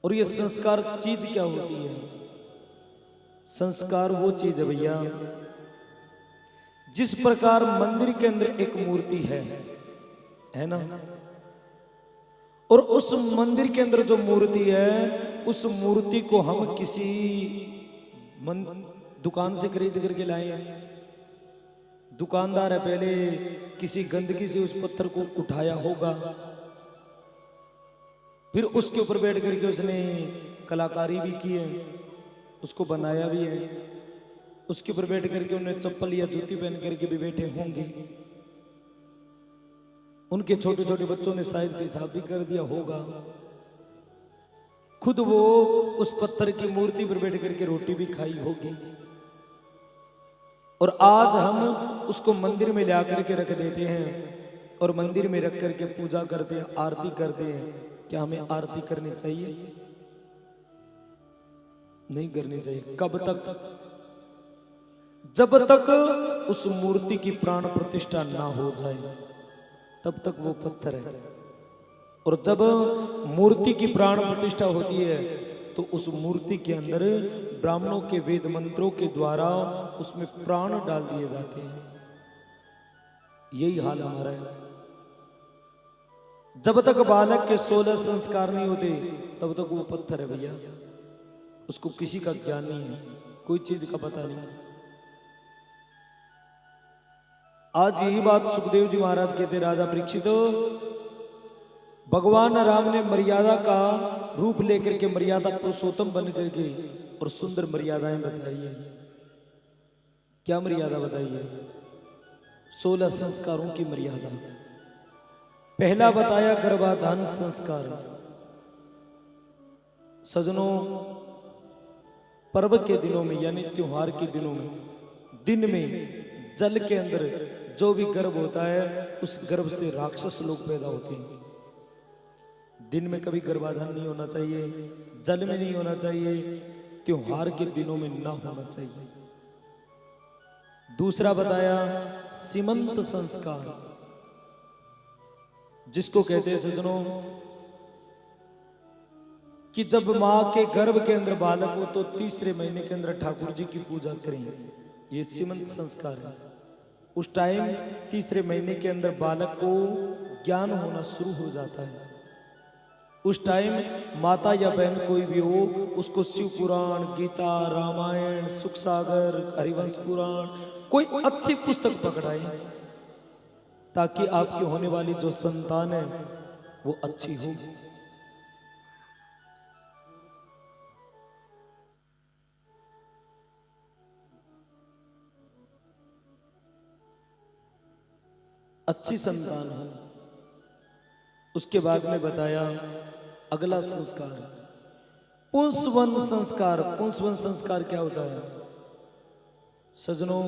और ये संस्कार चीज क्या होती है? संस्कार वो चीज है भैया, जिस प्रकार मंदिर के अंदर एक मूर्ति है ना, और उस मंदिर के अंदर जो मूर्ति है, उस मूर्ति को हम किसी दुकान से खरीद करके लाए हैं। दुकानदार है पहले किसी गंदगी से उस पत्थर को उठाया होगा, फिर उसके ऊपर बैठ करके उसने कलाकारी भी की है, उसको बनाया भी है। उसके ऊपर बैठ करके उन्हें चप्पल या जूती पहन करके भी बैठे होंगे। उनके छोटे छोटे बच्चों ने शायद पेशाब भी कर दिया होगा। खुद वो उस पत्थर की मूर्ति पर बैठ करके रोटी भी खाई होगी। और आज हम उसको मंदिर में ले आकर के रख देते हैं और मंदिर में रख करके पूजा करते हैं, आरती करते हैं। क्या हमें आरती करनी चाहिए? नहीं करनी चाहिए। कब तक? जब तक उस मूर्ति की प्राण प्रतिष्ठा ना हो जाए, तब तक वो पत्थर है। और जब मूर्ति की प्राण प्रतिष्ठा होती है तो उस मूर्ति के अंदर ब्राह्मणों के वेद मंत्रों के द्वारा उसमें प्राण डाल दिए जाते हैं। यही हाल हमारा है। जब तक बालक के 16 संस्कार नहीं होते तब तक वो पत्थर है भैया। उसको किसी का ज्ञान नहीं है, कोई चीज का पता नहीं। आज यही बात सुखदेव जी महाराज कहते, राजा परीक्षित, भगवान राम ने मर्यादा का रूप लेकर के मर्यादा पुरुषोत्तम बन करके और सुंदर मर्यादाएं बताई है। क्या मर्यादा बताई है? 16 संस्कारों की मर्यादा। पहला बताया गर्भाधान संस्कार। सजनों, पर्व के दिनों में यानी त्योहार के दिनों में, दिन में जल के अंदर जो भी गर्भ होता है उस गर्भ से राक्षस लोग पैदा होते हैं। दिन में कभी गर्भाधान नहीं होना चाहिए, जल में नहीं होना चाहिए, त्योहार के दिनों में ना होना चाहिए। दूसरा बताया सीमंत संस्कार, जिसको कहते हैं सजनों कि जब मां के गर्भ के अंदर बालक हो तो तीसरे महीने के अंदर ठाकुर जी की पूजा करें। ये सीमंत संस्कार है। उस टाइम तीसरे महीने के अंदर बालक को ज्ञान होना शुरू हो जाता है। उस टाइम माता या बहन कोई भी हो, उसको शिव पुराण, गीता, रामायण, सुख सागर, हरिवंश पुराण, कोई अच्छी पुस्तक पकड़ाए ताकि आपकी होने वाली जो संतान है वो अच्छी हो। अच्छी संतान हो। उसके बाद में बताया अगला संस्कार पुंसवन संस्कार। पुंसवन संस्कार क्या होता है सजनों?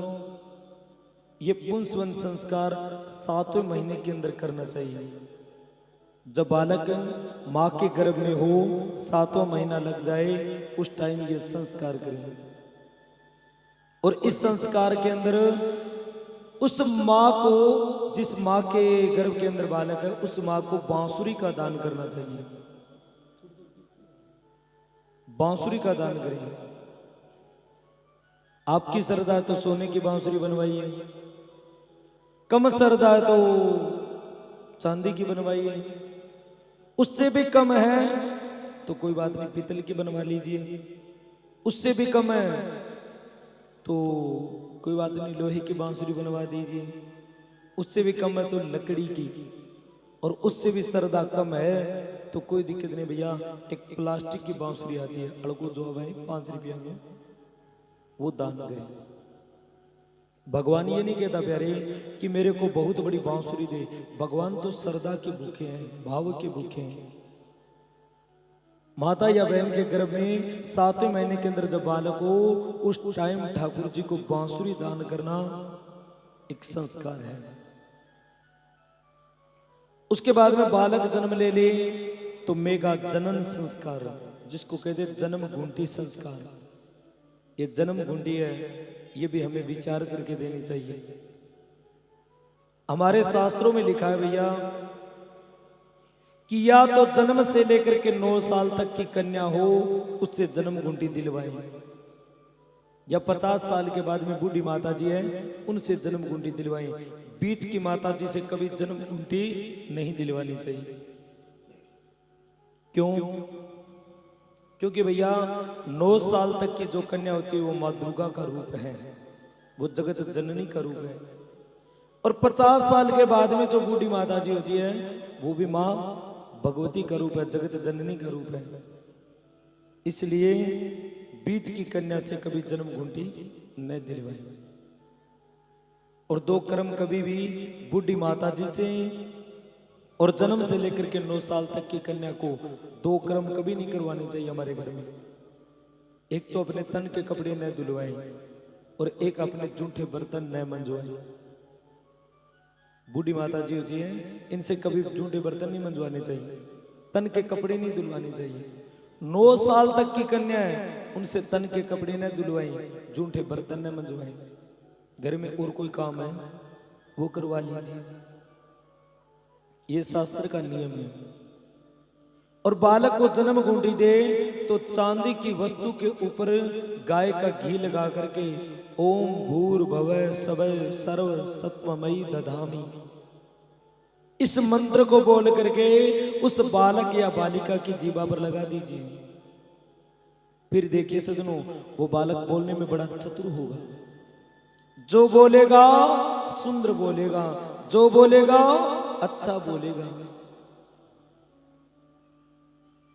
ये पुंसवन संस्कार 7वें महीने के अंदर करना चाहिए। जब बालक मां के गर्भ में हो, 7वां महीना लग जाए, उस टाइम ये संस्कार करें। और इस संस्कार के अंदर उस मां को, जिस मां के गर्भ के अंदर बालक है, उस मां को बांसुरी का दान करना चाहिए। बांसुरी का दान करें। आपकी श्रद्धा है तो सोने की बांसुरी बनवाइए, कम श्रद्धा है तो चांदी की बनवाइए, उससे भी कम है तो कोई बात नहीं पीतल की बनवा लीजिए, उससे भी कम है तो कोई बात नहीं लोहे की बांसुरी बनवा दीजिए, उससे भी कम है तो लकड़ी की, और उससे भी श्रद्धा कम है तो कोई दिक्कत नहीं भैया, एक प्लास्टिक की बांसुरी आती है, अड़को जो है 5 रुपया में, वो दान करें। भगवान ये नहीं कहता प्यारे कि मेरे को बहुत बड़ी बांसुरी दे। भगवान तो श्रद्धा के भूखे हैं, भाव के भूखे हैं। माता या बहन के गर्भ में 7वें महीने के अंदर जब बालक हो, उस टाइम ठाकुर जी को बांसुरी दान करना एक संस्कार है। उसके बाद में बालक जन्म ले ले तो मेगा जनन संस्कार, जिसको कहते जन्म घुंटी संस्कार। ये जन्म घुंटी है, ये भी हमें विचार करके देनी चाहिए। हमारे शास्त्रों में लिखा है भैया कि या तो जन्म से लेकर के 9 साल तक की कन्या हो उससे जन्म घुंटी दिलवाएं, या 50 साल के बाद में बूढ़ी माता जी है उनसे जन्म घुंटी दिलवाएं। बीच की माता जी से कभी जन्म घुंटी नहीं दिलवानी चाहिए। क्यों? क्योंकि भैया 9 साल तक की जो कन्या होती है वो माँ दुर्गा का रूप है, वो जगत जननी का रूप है। और 50 साल के बाद में जो बूढ़ी माता जी होती है वो भी माँ भगवती का रूप है, जगत जननी का रूप है। इसलिए बीच की कन्या से कभी जन्म घुंटी न दिलवाएं। और 2 कर्म कभी भी बूढ़ी माता जी से और जन्म से लेकर के 9 साल तक की कन्या को 2 कर्म कभी नहीं करवाने चाहिए हमारे घर में। एक तो अपने तन के कपड़े न धुलवाएं और एक अपने जूठे बर्तन न मंजवाएं। बूढ़ी माता जी होती है इनसे कभी जूठे बर्तन नहीं मंजवाने चाहिए, तन के कपड़े नहीं धुलवाने चाहिए। 9 साल तक की कन्या है उनसे तन के कपड़े न धुलवाएं, जूठे बर्तन न मंजवाएं। घर में और कोई काम है वो करवा लीजिए, ये शास्त्र का नियम है। और बालक को जन्म घुंटी दे तो चांदी की वस्तु के ऊपर गाय का घी लगा करके ओम भूर्भुवः स्वः सर्व सत्वमयी दधामि, इस मंत्र को बोल करके उस बालक या बालिका की जीभा पर लगा दीजिए। फिर देखिए सजनों, वो बालक बोलने में बड़ा चतुर होगा। जो बोलेगा सुंदर बोलेगा, जो बोलेगा अच्छा बोलेगा।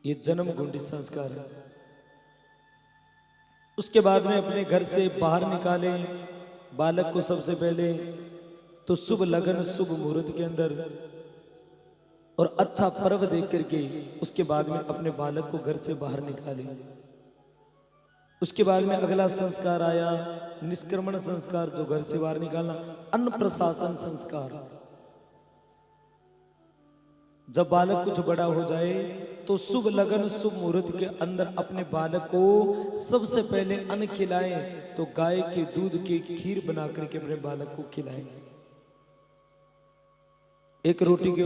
ये जन्म घुंटी संस्कार है। उसके बाद में अपने घर से बाहर निकाले बालक को। सबसे पहले तो शुभ लगन शुभ मुहूर्त के अंदर और अच्छा पर्व देख करके उसके बाद में अपने बालक को घर से बाहर निकाले। उसके बाद में अगला संस्कार आया निष्क्रमण संस्कार, जो घर से बाहर निकालना। अन्न प्रशासन संस्कार, जब बालक कुछ बड़ा हो जाए तो शुभ लगन शुभ मुहूर्त के अंदर अपने बालक को सबसे पहले अन्न खिलाएं, तो गाय के दूध की खीर बना करके अपने बालक को खिलाएं। एक रोटी के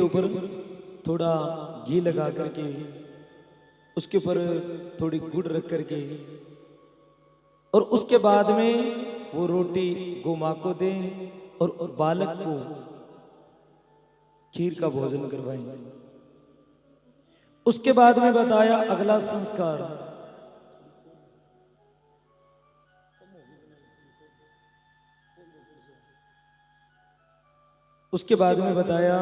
ऊपर थोड़ा घी लगा करके उसके ऊपर थोड़ी गुड़ रख करके और उसके बाद में वो रोटी गौ माँ को दें और बालक को खीर का भोजन करवाएं। उसके बाद में बताया अगला संस्कार, उसके बाद में बताया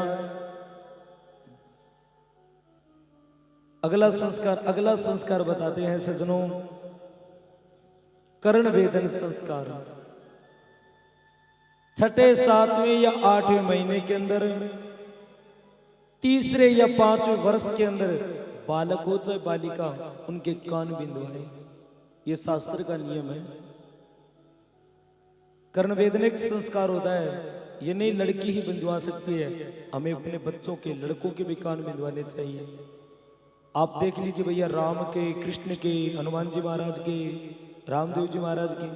अगला संस्कार बताते हैं सज्जनों, कर्ण वेदन संस्कार। 6ठे 7वें या 8वें महीने के अंदर 3रे या 5वें वर्ष के अंदर बालक हो चाहे बालिका उनके कान बिंदवाए। ये शास्त्र का नियम है। कर्ण वेदन एक संस्कार होता है, ये नहीं लड़की ही बिंदवा सकती है, हमें अपने बच्चों के लड़कों के भी कान बिंदवाने चाहिए। आप देख लीजिए भैया, राम के, कृष्ण के, हनुमान जी महाराज के, रामदेव जी महाराज के,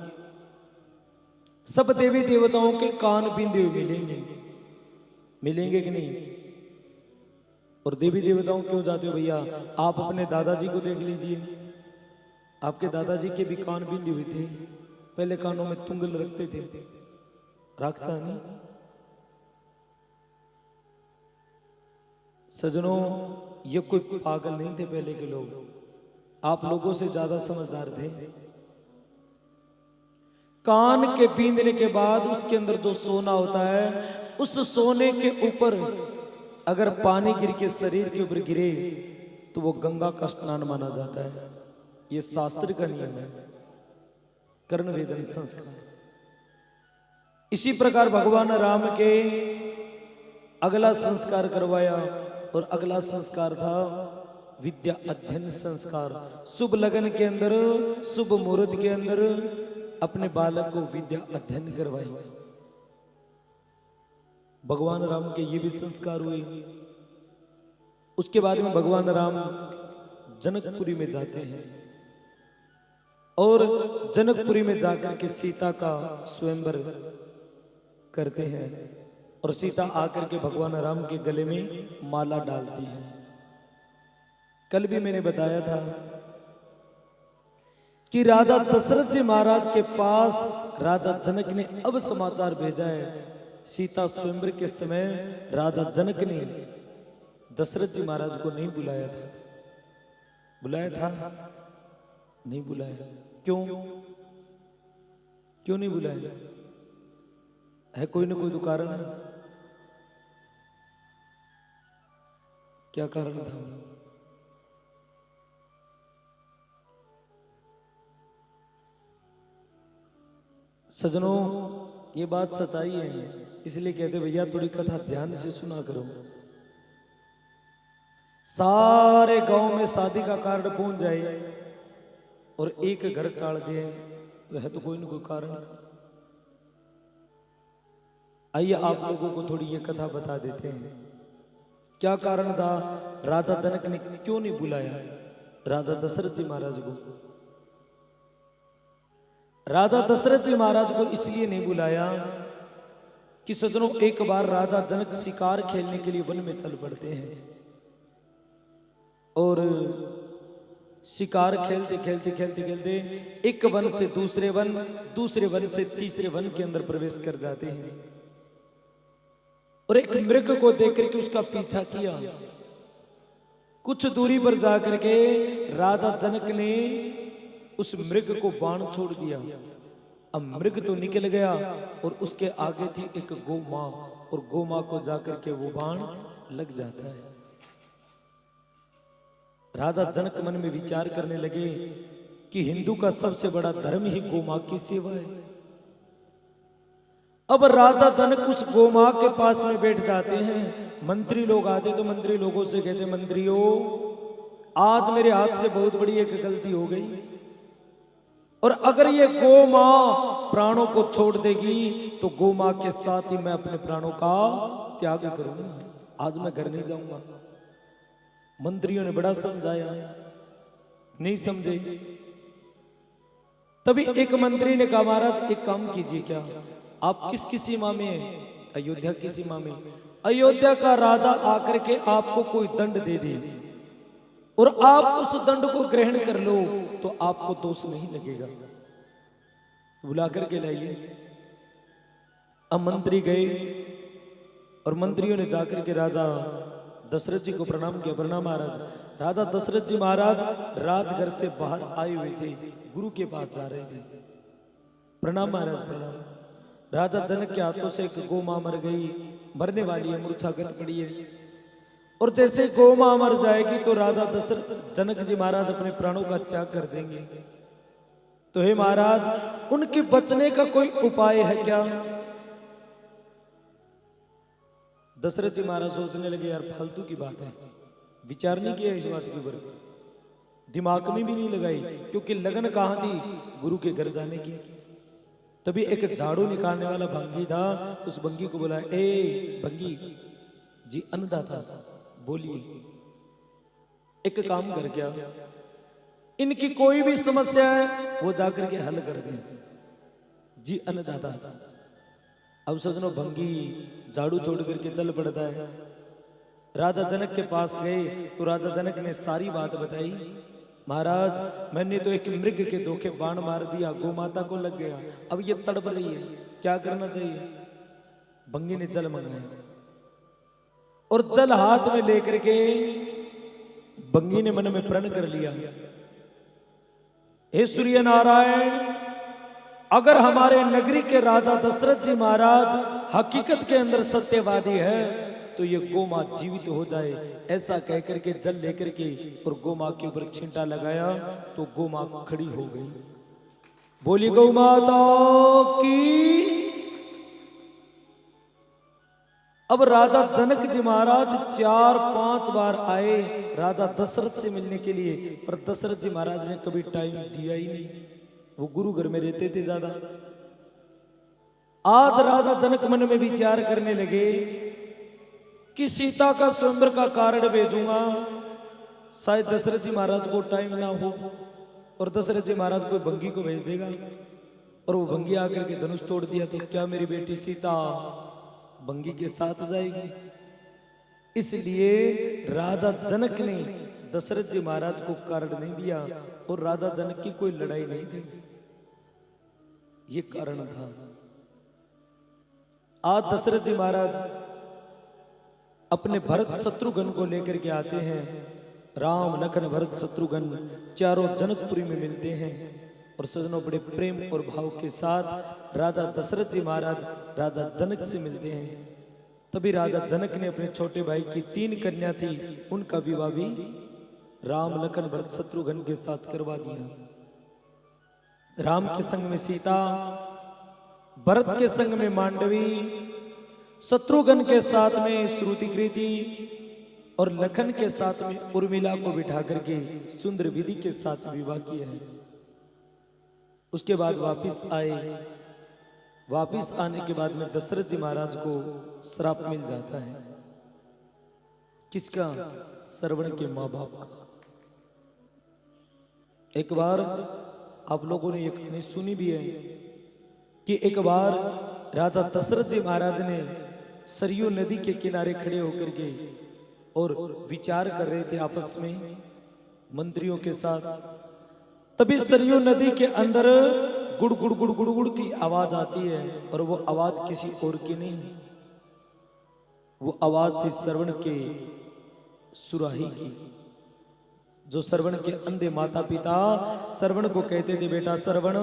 सब देवी देवताओं के कान बिंदे हुए मिलेंगे कि नहीं? और देवी देवताओं क्यों जाते हो भैया? आप अपने दादाजी को देख लीजिए, आपके दादाजी के भी कान बिंदे हुए थे। पहले कानों में तुंगल रखते थे, रखता नहीं। सजनों, ये कोई पागल नहीं थे पहले के लोग, आप लोगों से ज्यादा समझदार थे। कान के बींदने के बाद उसके अंदर जो सोना होता है, उस सोने के ऊपर अगर पानी गिर के शरीर के ऊपर गिरे तो वो गंगा का स्नान माना जाता है। ये शास्त्र का नियम है, कर्ण वेदन संस्कार। इसी प्रकार भगवान राम के अगला संस्कार करवाया, और अगला संस्कार था विद्या अध्ययन संस्कार। शुभ लगन के अंदर, शुभ मुहूर्त के अंदर अपने बालक को विद्या अध्ययन करवाई। भगवान राम के ये भी संस्कार हुए। उसके बाद में भगवान राम जनकपुरी में जाते हैं। और जनकपुरी में जाकर के सीता का स्वयंवर करते हैं और सीता आकर के भगवान राम के गले में माला डालती है। कल भी मैंने बताया था कि राजा दशरथ जी महाराज के पास राजा जनक ने अब समाचार भेजा है। सीता स्वयंवर के समय राजा जनक ने दशरथ जी महाराज को नहीं बुलाया था। बुलाया था? नहीं बुलाया। क्यों? क्यों नहीं बुलाया? है कोई ना कोई तो कारण है। क्या कारण था? सजनों, ये बात सच्चाई है, इसलिए कहते भैया थोड़ी कथा ध्यान से सुना करो। सारे गांव में शादी का कार्ड पहुंच जाए और एक घर टाल दे तो है तो कोई ना कोई कारण। आइए आप लोगों को थोड़ी ये कथा बता देते हैं। क्या कारण था? राजा जनक ने क्यों नहीं बुलाया राजा दशरथ जी महाराज को? राजा दशरथ जी महाराज को इसलिए नहीं बुलाया कि सज्जनों, एक बार राजा जनक शिकार खेलने के लिए वन में चल पड़ते हैं और शिकार खेलते खेलते खेलते खेलते एक वन से दूसरे वन, दूसरे वन से तीसरे वन के अंदर प्रवेश कर जाते हैं और एक मृग को देख करके उसका पीछा किया। कुछ दूरी पर जाकर के राजा जनक ने उस मृग को बाण छोड़ दिया। अब मृग तो निकल गया और उसके आगे थी एक गौ मां और गौ मां को जाकर के वो बाण लग जाता है। राजा जनक मन में विचार करने लगे कि हिंदू का सबसे बड़ा धर्म ही गौ मां की सेवा है। अब राजा जनक उस गौ मां के पास में बैठ जाते हैं। मंत्री लोग आते तो मंत्री लोगों से कहते, मंत्रियों आज मेरे हाथ से बहुत बड़ी एक गलती हो गई और अगर ये गौ मां प्राणों को छोड़ देगी तो गौ मां के साथ ही मैं अपने प्राणों का त्याग करूंगा। आज मैं घर नहीं जाऊंगा। मंत्रियों ने बड़ा समझाया, नहीं समझे। तभी एक मंत्री ने कहा, महाराज एक काम कीजिए, क्या आप किस सीमा में हैं? अयोध्या की सीमा में। अयोध्या का राजा आकर के आपको कोई दंड दे दे और आप उस दंड को ग्रहण कर लो तो आपको दोष नहीं लगेगा। बुला करके लाइए। अब मंत्री गए और मंत्रियों ने जाकर के राजा दशरथ जी को प्रणाम किया। प्रणाम महाराज। राजा दशरथ जी महाराज राजघर से बाहर आए हुए थे, गुरु के पास जा रहे थे। प्रणाम महाराज, प्रणाम। राजा जनक के हाथों से एक गौ मां मर गई, मरने वाली है, मूर्छागत पड़ी है और जैसे गौ मां मर जाएगी तो राजा दशरथ जनक जी महाराज अपने प्राणों का त्याग कर देंगे। तो हे महाराज, उनके बचने का कोई उपाय है क्या? दशरथ जी महाराज सोचने लगे, यार फालतू की बात है, विचार नहीं किया इस बात के ऊपर, दिमाग में भी नहीं लगाई, क्योंकि लगन कहां थी? गुरु के घर जाने की। तभी एक झाड़ू निकालने वाला भंगी था, उस भंगी को बोला, ए भंगी जी, अन्नदाता बोलिए, एक काम कर, क्या इनकी कोई भी समस्या है वो जाकर के हल कर दें। जी अन्नदाता। अब सजनों, भंगी झाड़ू छोड़ करके चल पड़ता है। राजा जनक के पास गए तो राजा जनक ने सारी बात बताई। महाराज, मैंने तो एक मृग के धोखे बाण मार दिया, गौ माता को लग गया, अब ये तड़प रही है, क्या करना चाहिए? भंगी ने जल मंगाया और जल हाथ में लेकर के भंगी ने मन में प्रण कर लिया, हे सूर्य नारायण, अगर हमारे नगरी के राजा दशरथ जी महाराज हकीकत के अंदर सत्यवादी है तो ये गौ मां जीवित हो जाए। ऐसा कहकर के जल लेकर के और गौ मां के ऊपर छींटा लगाया तो गौ मां खड़ी हो गई। बोली गौ माता की। अब राजा जनक जी महाराज 4-5 बार आए राजा दशरथ से मिलने के लिए, पर दशरथ जी महाराज ने कभी टाइम दिया ही नहीं, वो गुरु घर में रहते थे ज्यादा। आज राजा जनक मन में विचार करने लगे कि सीता का स्वयंवर का कारण भेजूंगा, शायद दशरथ जी महाराज को टाइम ना हो, और दशरथ जी महाराज कोई भंगी को भेज देगा और वो भंगी आकर के धनुष तोड़ दिया तो क्या मेरी बेटी सीता भंगी के साथ जाएगी? इसलिए राजा जनक ने दशरथ जी महाराज को कारण नहीं दिया और राजा जनक की कोई लड़ाई नहीं थी। ये कारण था। आज दशरथ जी महाराज अपने भरत शत्रुघ्न को लेकर के आते हैं। राम लखन भरत शत्रुघ्न चारों जनकपुरी में मिलते हैं और सजनों बड़े प्रेम और भाव के साथ राजा दशरथ जी महाराज राजा जनक से मिलते हैं। तभी राजा जनक ने अपने छोटे भाई की 3 कन्या थी, उनका विवाह भी राम लखन भरत शत्रुघ्न के साथ करवा दिया। राम के संग में सीता, भरत के संग में मांडवी, शत्रुघ्न के साथ में श्रुतिकृति और लखन के साथ में उर्मिला को बिठा करके सुंदर विधि के साथ विवाह किया है। उसके बाद वापिस आए। वापिस आने के बाद में दशरथ जी महाराज को श्राप मिल जाता है। किसका? श्रवण के माँ बाप का। एक बार आप लोगों ने ये कहानी सुनी भी है कि एक बार राजा दशरथ जी महाराज ने सरयू नदी के किनारे खड़े होकर के और विचार कर रहे थे आपस में मंत्रियों के साथ। तभी सरयू नदी के अंदर गुड़ गुड़ गुड़ गुड़ गुड़ की आवाज आती है और वो आवाज किसी और की नहीं, वो आवाज थी श्रवण के सुराही की। जो श्रवण के अंधे माता पिता श्रवण को कहते थे, बेटा श्रवण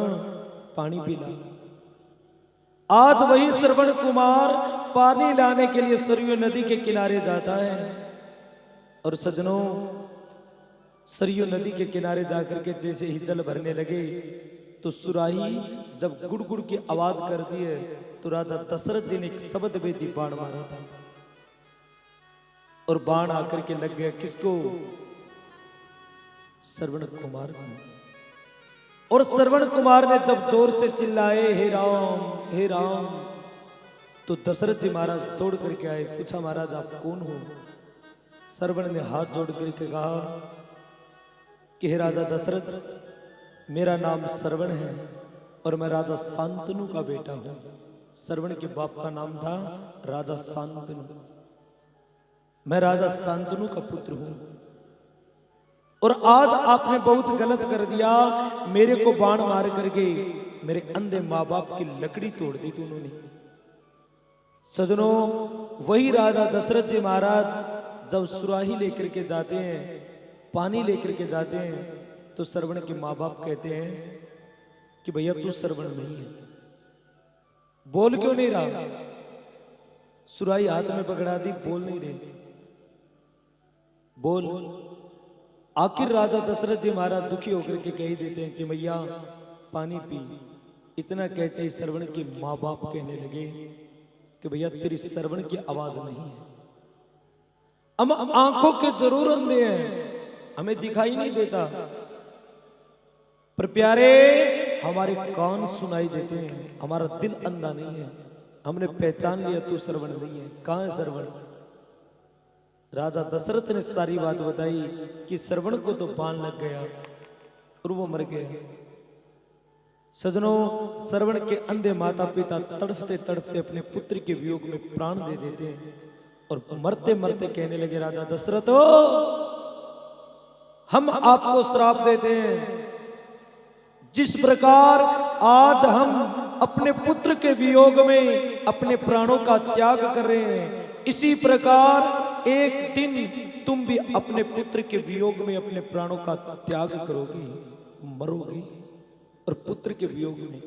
पानी पिला। आज वही श्रवण कुमार पानी लाने के लिए सरयू नदी के किनारे जाता है। और सजनों, सरयू नदी के किनारे जाकर के जैसे ही जल भरने लगे तो सुराही जब गुड़ गुड़ की आवाज करती है तो राजा दशरथ जी ने एक शब्द वेदी बाण मारा था और बाण आकर के लग गया किसको? श्रवण कुमार को। और श्रवण कुमार ने जब जोर से चिल्लाए, हे राम हे राम, तो दशरथ जी महाराज दौड़ करके आए। पूछा, महाराज आप कौन हो? श्रवण ने हाथ जोड़ करके कहा कि हे राजा दशरथ, मेरा नाम श्रवण है और मैं राजा शांतनु का बेटा हूं। श्रवण के बाप का नाम था राजा शांतनु। मैं राजा शांतनु का पुत्र हूं और आज आपने बहुत गलत कर दिया। मेरे को बाण मार करके मेरे अंधे माँ बाप की लकड़ी तोड़ दी तू उन्होंने। सजनों, वही राजा दशरथ जी महाराज जब सुराही लेकर के जाते हैं, पानी लेकर के जाते हैं, तो श्रवण के माँ बाप कहते हैं कि भैया तू श्रवण नहीं है, बोल क्यों नहीं रहा? सुराही हाथ में पकड़ा दी, बोल नहीं रहे, बोल। आखिर राजा दशरथ जी महाराज दुखी होकर के कह देते हैं कि भैया पानी पी। इतना कहते ही श्रवण के माँ बाप कहने लगे कि भैया तेरी श्रवण की आवाज नहीं है, हम आंखों के जरूर अंधे हैं, हमें दिखाई नहीं देता, पर प्यारे हमारे कान सुनाई देते हैं, हमारा दिल अंधा नहीं है, हमने पहचान लिया तू श्रवण नहीं है। कहां है श्रवण? राजा दशरथ ने सारी बात बताई कि श्रवण को तो बाण लग गया और वो मर गया। सजनों, श्रवण के अंधे माता पिता तड़पते तड़पते अपने पुत्र के वियोग में प्राण दे देते हैं और मरते मरते कहने लगे, राजा दशरथ हम आपको श्राप देते हैं, जिस प्रकार आज हम अपने पुत्र के वियोग में अपने प्राणों का त्याग कर रहे हैं, इसी प्रकार एक दिन तुम भी अपने पुत्र के वियोग में अपने प्राणों का त्याग करोगे, मरोगे और पुत्र के वियोग में।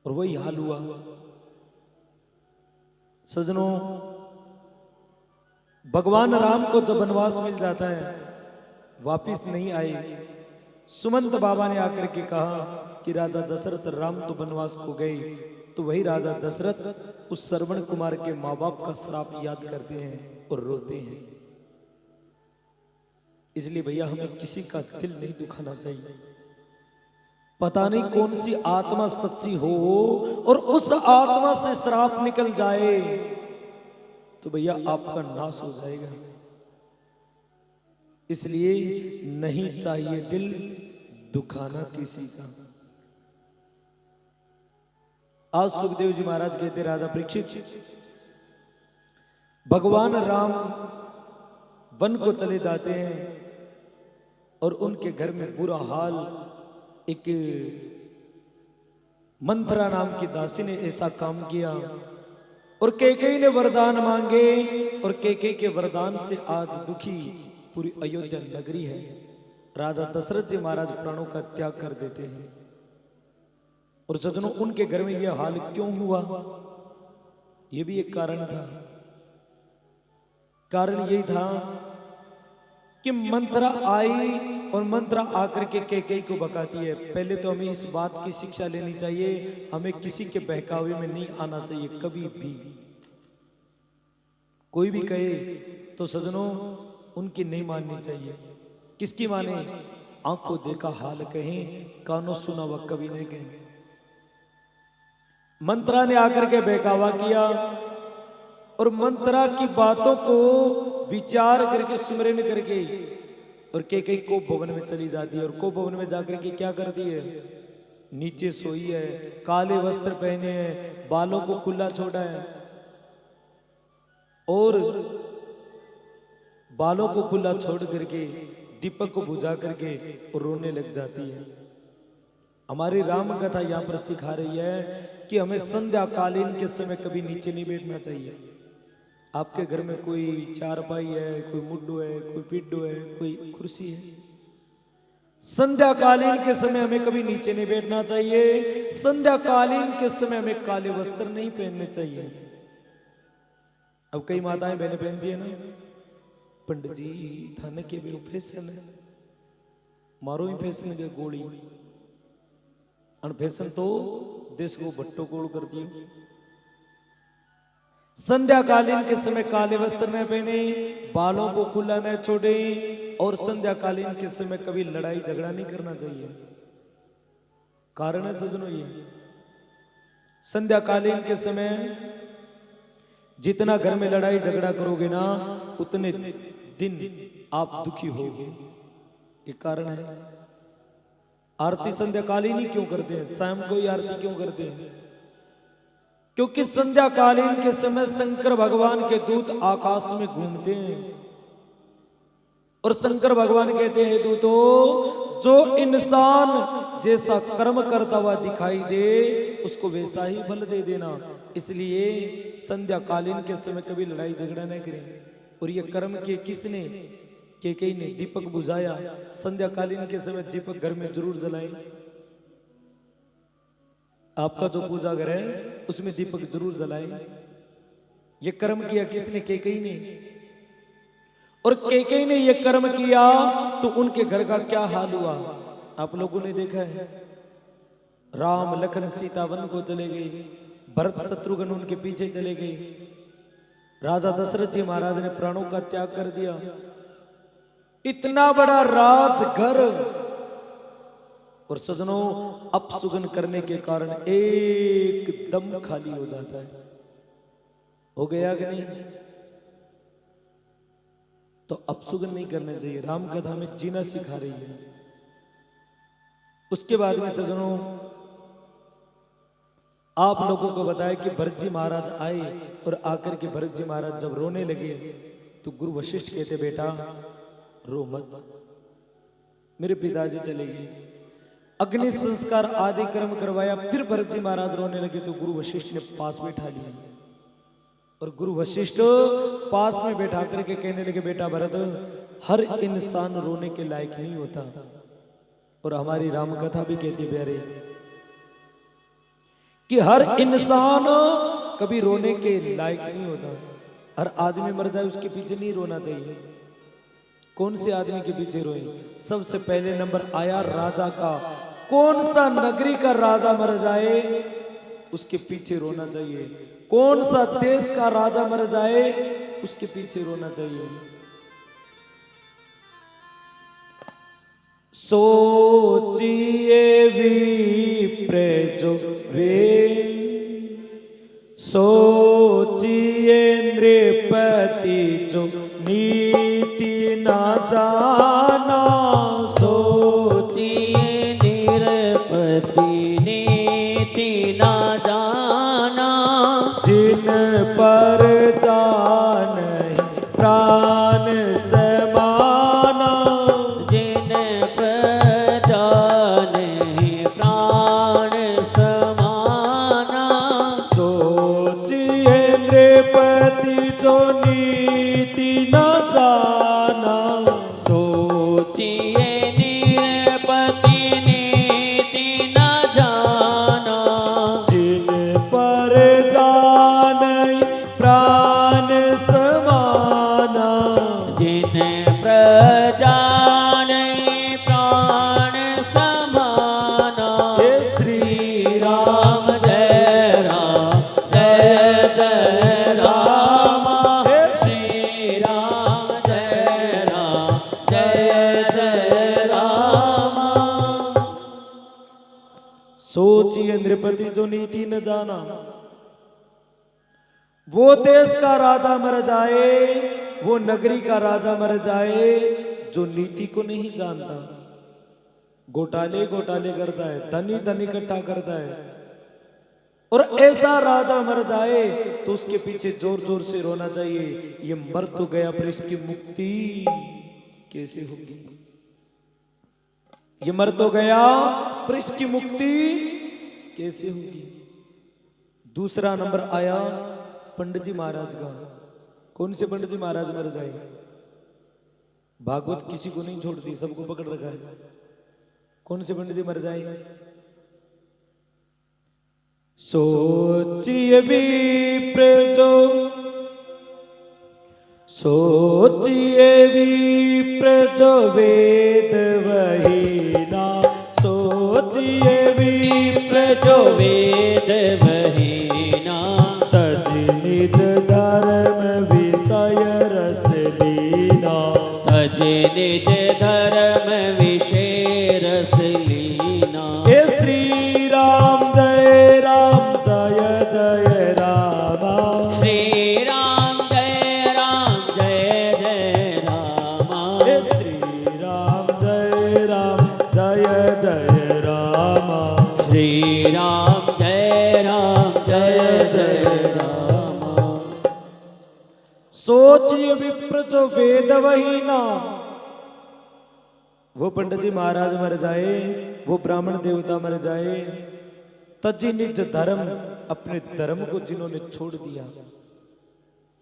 और वही हाल हुआ। सजनों, भगवान राम को जब वनवास मिल जाता है, वापिस नहीं आए, सुमंत बाबा ने आकर के कहा कि राजा दशरथ राम तो वनवास को गए, तो वही राजा दशरथ उस श्रवण कुमार के माँ बाप का श्राप याद करते हैं और रोते हैं। इसलिए भैया हमें किसी का दिल नहीं दुखाना चाहिए। पता नहीं कौन सी आत्मा सच्ची हो और उस आत्मा से श्राप निकल जाए तो भैया आपका नाश हो जाएगा। इसलिए नहीं चाहिए दिल दुखाना किसी का। आज सुखदेव जी महाराज कहते, राजा परीक्षित, भगवान राम वन को चले जाते हैं और उनके घर में बुरा हाल, एक मंथरा नाम की दासी ने ऐसा काम किया और कैकेयी ने वरदान मांगे और कैकेयी के वरदान से आज दुखी पूरी अयोध्या नगरी है। राजा दशरथ जी महाराज प्राणों का त्याग कर देते हैं। और सज्जनों, उनके घर में यह हाल क्यों हुआ, यह भी एक कारण था। कारण यही था कि मंथरा आई और मंथरा आकर के कैकेयी को बकाती है। पहले तो हमें इस बात की शिक्षा लेनी चाहिए, हमें किसी के बहकावे में नहीं आना चाहिए कभी भी। कोई भी कहे तो सज्जनों उनकी नहीं माननी चाहिए। किसकी माने? आंखों देखा हाल कहें, कानों सुना वह कभी नहीं कहें। मंथरा ने आकर के बहकावा किया और मंथरा की बातों को विचार करके सुमरन करके और कैकेयी को भवन में चली जाती है। और को भवन में जाकर के क्या करती है? नीचे सोई है, काले वस्त्र पहने हैं, बालों को खुला छोड़ा है और बालों को खुला छोड़ करके दीपक को बुझा करके और रोने लग जाती है। हमारी राम कथा यहाँ पर सिखा रही है कि हमें संध्याकालीन के समय कभी नीचे नहीं बैठना चाहिए। आपके घर में कोई चारपाई है, कोई मुड्डू है, कोई पिड्डू है, कोई कुर्सी है, संध्याकालीन के समय हमें कभी नीचे नहीं बैठना चाहिए। संध्याकालीन के समय हमें काले वस्त्र नहीं पहनने चाहिए। अब कई माताएं बहनें पहनती है ना, पंडित जी थाने के भी फैशन है, मारो ही फैशन के गोली फैशन तो देश को भट्टो कोड़ कर दिए। संध्याकालीन के समय काले वस्त्र न पहने, बालों को खुला न छोड़े और संध्याकालीन के समय कभी लड़ाई झगड़ा नहीं करना चाहिए। कारण है सज्जनों, ये संध्याकालीन के समय जितना घर में लड़ाई झगड़ा करोगे ना, उतने दिन आप दुखी होगे। ये कारण है। आरती संध्याकालीन ही क्यों करते हैं? शाम को ही आरती क्यों करते हैं? क्योंकि संध्याकालीन के समय शंकर भगवान के दूत आकाश में घूमते हैं और शंकर भगवान कहते हैं, दूतों, जो इंसान जैसा कर्म करता हुआ दिखाई दे उसको वैसा ही फल दे देना। इसलिए संध्याकालीन के समय कभी लड़ाई झगड़ा नहीं करें। और ये कर्म किए किसने? कैकेयी ने दीपक बुझाया। संध्याकालीन के समय दीपक घर में जरूर जलाएं। आपका जो पूजा घर है उसमें दीपक जरूर जलाएं। ये कर्म किया किसने? कैकेयी ने। और कैकेयी ने ये कर्म किया तो उनके घर का क्या हाल हुआ आप लोगों ने देखा है। राम लखन सीता वन को चले गए, भरत शत्रुघ्न उनके पीछे चले गए, राजा दशरथ जी महाराज ने प्राणों का त्याग कर दिया। इतना बड़ा राजघर और सजनों अपसुगन करने के कारण एकदम खाली हो जाता है। हो गया कि नहीं? तो अपसुगन नहीं करना चाहिए। राम कथा में जीना सिखा रही है। उसके बाद में सजनों आप लोगों को बताया कि भरत जी महाराज आए और आकर के भरत जी महाराज जब रोने लगे तो गुरु वशिष्ठ कहते, बेटा रो मत, मेरे पिताजी चले गए। अग्नि संस्कार आदि कर्म करवाया, फिर भरत जी महाराज रोने लगे तो गुरु वशिष्ठ ने पास बैठा लिया और गुरु वशिष्ठ पास में बैठा करके कहने लगे, बेटा भरत, हर इंसान रोने के लायक नहीं होता। और हमारी राम कथा भी कहती प्यारे कि हर इंसान कभी रोने के लायक नहीं होता। हर आदमी मर जाए उसके पीछे नहीं रोना चाहिए। कौन से आदमी के पीछे रोए? सबसे पहले नंबर आया राजा का। कौन सा नगरी का राजा मर जाए उसके पीछे रोना चाहिए। कौन सा देश का राजा मर जाए उसके पीछे रोना चाहिए। सोचिए विप्र जो वे, सोचिए नृपति जो नीति ना जाने, पति नीति न जाना, जिन पर जानहि प्राण समाना, जिन पर जानहि प्राण समाना। सोचिए नृपति जो नीति न जाना, सोचिए निरपति नीति न जाना, जिन पर जानहि प्राण समाना, जिन प्रजानहि प्राण समाना। हे श्री राम जय राम जय जय राम, हे श्री राम जय राम जय जय राम। सोचिए नृपति जो नीति न जाना, वो देश का राजा मर जाए, वो नगरी का राजा मर जाए जो नीति को नहीं जानता, घोटाले घोटाले करता है, धन ही धन इकट्ठा करता है। और ऐसा राजा मर जाए तो उसके पीछे जोर जोर से रोना चाहिए, ये मर तो गया पर इसकी मुक्ति कैसे होगी। ये मर तो गया पर इसकी मुक्ति कैसे होगी। दूसरा नंबर आया पंडित जी महाराज का। कौन से पंडित जी महाराज मर जाए? भागवत किसी को नहीं छोड़ती, सबको पकड़ रखा है। कौन से पंडित जी मर जाए? सोचिए विप्र जो, सोचिए विप्र जो वेद वही ना, सोचिए विप्र जो वेद वहीना, तज निज धर्म विषय रस लीना, तज निज धर्म विषय रस लीना। हे श्री राम जय राम जय जय राम, श्री राम जय जय राम, हे श्री राम जय जय राम, श्री राम जय जय राम। सोचिए विप्र जो वेद वही ना, वो पंडित जी महाराज मर जाए, वो ब्राह्मण देवता मर जाए, तजी निज धर्म, अपने धर्म को जिन्होंने छोड़ दिया,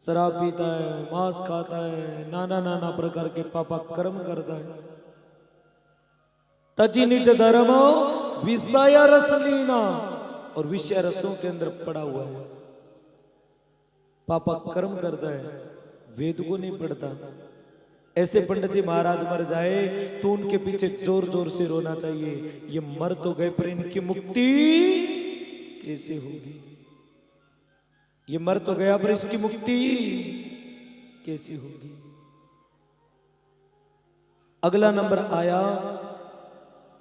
शराब पीता है, मांस खाता है, नाना नाना प्रकार के पापा कर्म करता है, तजी निज धर्म विषय रस लीना, और विषय रसों के अंदर पड़ा हुआ है, पापा कर्म करता है, वेद को नहीं पढ़ता। ऐसे पंडित जी महाराज मर जाए तो उनके पीछे जोर जोर से रोना चाहिए, ये मर तो गए पर इनकी मुक्ति कैसे होगी। ये मर तो गया पर इसकी मुक्ति कैसे होगी। अगला नंबर आया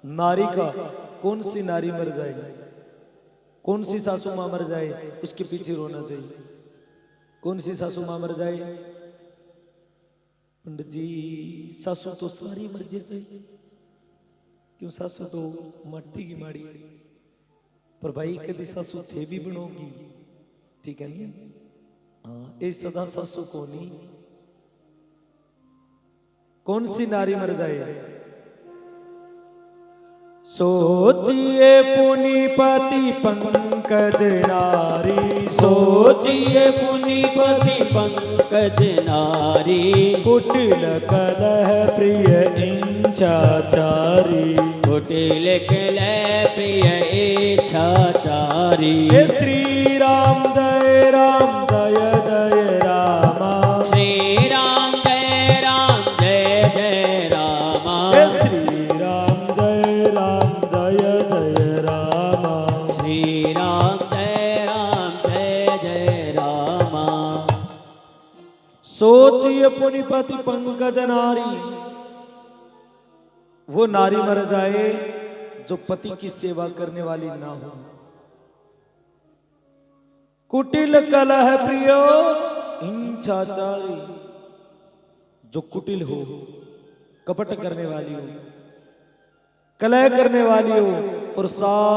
नारी का। कौन सी नारी मर जाए, कौन सी सासू मां मर जाए, उसके पीछे रोना चाहिए। कौन सी सासू मां मर जाए? पंडित जी सासू तो सारी मर जाए, क्यों? सासू तो मट्टी की माड़ी है, पर भाई कभी सासू थे भी बनोगी, ठीक है नहीं? हाँ, ये सदा सासू को नहीं। कौन सी नारी मर जाए? सोचिए पुनिपति पंकज नारी, सोचिए पुनिपति पंकज नारी, कुटिल कलह प्रिय इच्छाचारी, कुटिल कलह प्रिय इच्छाचारी। हे श्री राम जय जय राम, श्री राम जय जय राम, हे श्री राम जय जय राम, श्री राम जय जय राम। सोचिए पुनिपति पंकज नारी, वो नारी मर जाए जो पति की सेवा करने वाली ना हो। कुटिल कलह प्रियो हिंसाचारी, जो कुटिल हो, कपट करने वाली हो, कलह करने वाली हो और साथ